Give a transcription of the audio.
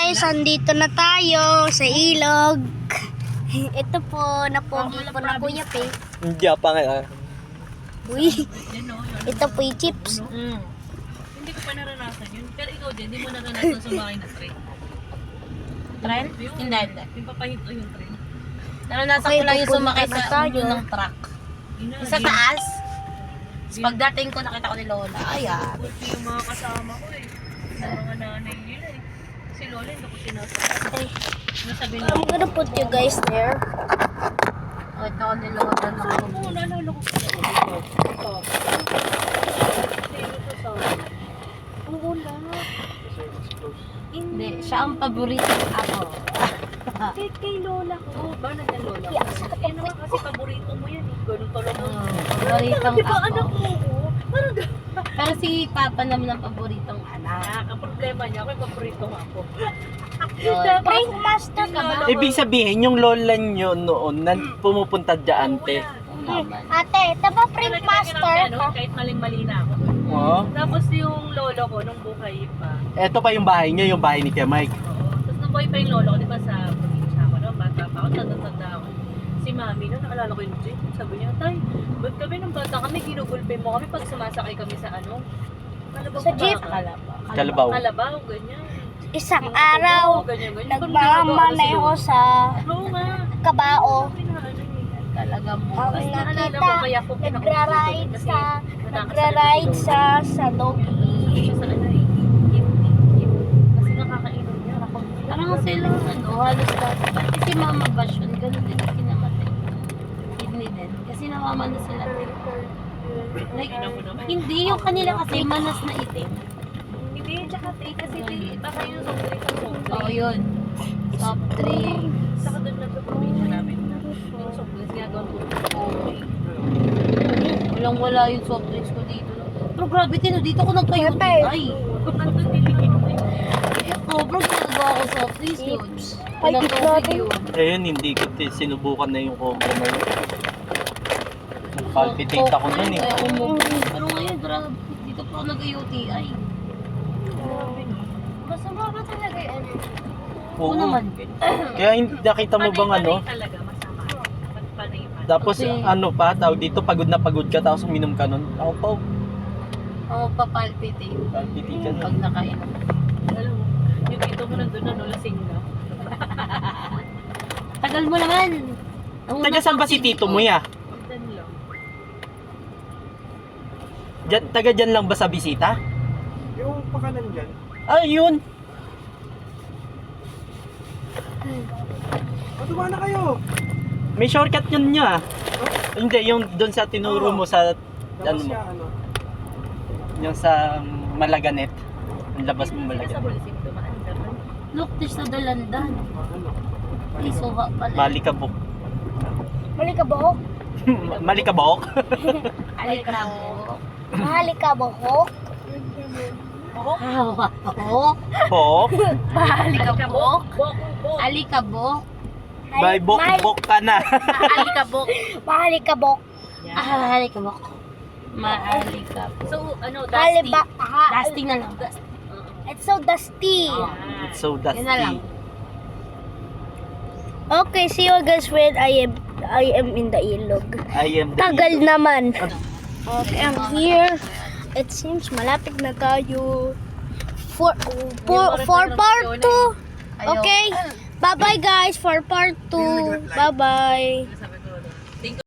guys, andito na tayo sa ilog. Ito po, napogi po na Kuya Pe. Hindi pa nga. Uy, ito po yung chips. Hindi ko pa naranasan yun. Pero ikaw din, hindi mo naranasan sumakay na train. Train? Hindi. Yung papahinto yung train. Naranasan ko lang yung sumakay sa ulo ng truck. Yung sa taas. Tapos pagdating ko, nakita ko ni Lola. Ayan. Buti yung mga kasama ko eh. Yung mga nanay nila eh. Si Lola, hindi ko sinasakay. Nasabi niya. I'm gonna put you guys there. Nakita ko ni Lola na Oo, nalala ko sa Ang wala. Hindi, siya ang paborito ako. Kay Lola ko. Oo, ba nandiyan Lola ko? Eh naman kasi paborito mo yan eh. Ganun talaga. Paboritong Di ba ako. anak mo? Parang Pero si Papa naman ang paboritong anak. ang problema niya, ako yung paborito nga ako. Prank master ka ba? Ibig sabihin, yung lola nyo noon, pumupunta dyan, te. Ate, ito ba prank master ka? Kahit maling-mali na ako. Oo. Tapos yung lolo ko, nung buhay pa. Eto pa yung bahay nyo, yung bahay ni Tia Mike. Oo. Tapos nung buhay pa yung lolo ko, di ba sa probinsya ako, no? Bata pa ako, tanda ako. Si mami, no, naalala ko yung jeep. Sabi niya, tay, ba't kami nung bata kami, ginugulpe mo kami pag sumasakay kami sa ano? Kalabaw Sa jeep? Kalabaw. Kalabaw, ganyan. Isang araw, nagmamaneho sa Oo nga. Kabao. Talaga mo. Ang Naalala ko, nakita, kaya ko nagra-ride sa doggy. sa ano eh. Kasi nakakainom niya. Parang sila, halos lahat. Kasi Mama Basyon, ganun din ang kinamatay. Kidney din. Kasi namama na sila. Like, hindi yung kanila kasi manas na itim. Hindi, tsaka kasi baka yung soft drink ang soft drink. Oo, yun. Soft drink. Saka doon lang sa probinsya namin. Yung soft drinks ginagawa ko. Okay. Walang-wala yung soft drinks ko dito. No? Pero grabe, dito ko nagkayuti. Ay! Nandun nilingin ko eh. Ako, bro, ginagawa ko soft drinks yun. Ay, Walang gitna tubig din. yun. Ayun, hindi ko sinubukan na yung combo na yun. Palpitate ako nun eh. Ay, ako mo. Pero ngayon, grabe. Dito po ako nag-UTI. Masama ba talaga yun? Oo Oo. naman. Kaya nakita mo bang ano? Panay talaga, masama. Panay. Tapos Kasi- ano pa, tawag dito, pagod na pagod ka, tapos uminom ka nun. Ako pa, Ako papalpitate palpitate ka na. pag nakainom. Alam mo, yung dito mo nandun na, lasing na. Tagal mo naman. Taga saan ba si tito mo ya? Pagdan lang. Taga dyan lang ba sa bisita? Yung pakanan dyan. Ah, yun. Matuwa na kayo. May shortcut yun niya. Hindi, yung doon sa tinuro mo sa, ano Tapos mo, siya, ano. yung sa Malaganet. Ang labas mo Sa Malaganet. bulisin, dumaan naman. Look, there's na dalandan. Ano. Isuha pala. Malikabok. Mali ka ba? Malikabok? Alikabok. Mahali ka ba ho? Hawak. Bok? Alikabok. Bok. Alikabok. May bok-bok ka na. Alikabok. Mahali ka ba? Alikabok. Maalikabok. So, ano, Mahali dusty. ba? Dusty na lang. It's so dusty. It's so Yun na lang. dusty. Okay, see you guys when I am in the ilog. I am the Tagal naman. Okay, I'm here. It seems malapit na tayo. For part 2. Okay? Bye-bye guys for part 2. Bye-bye. Sabi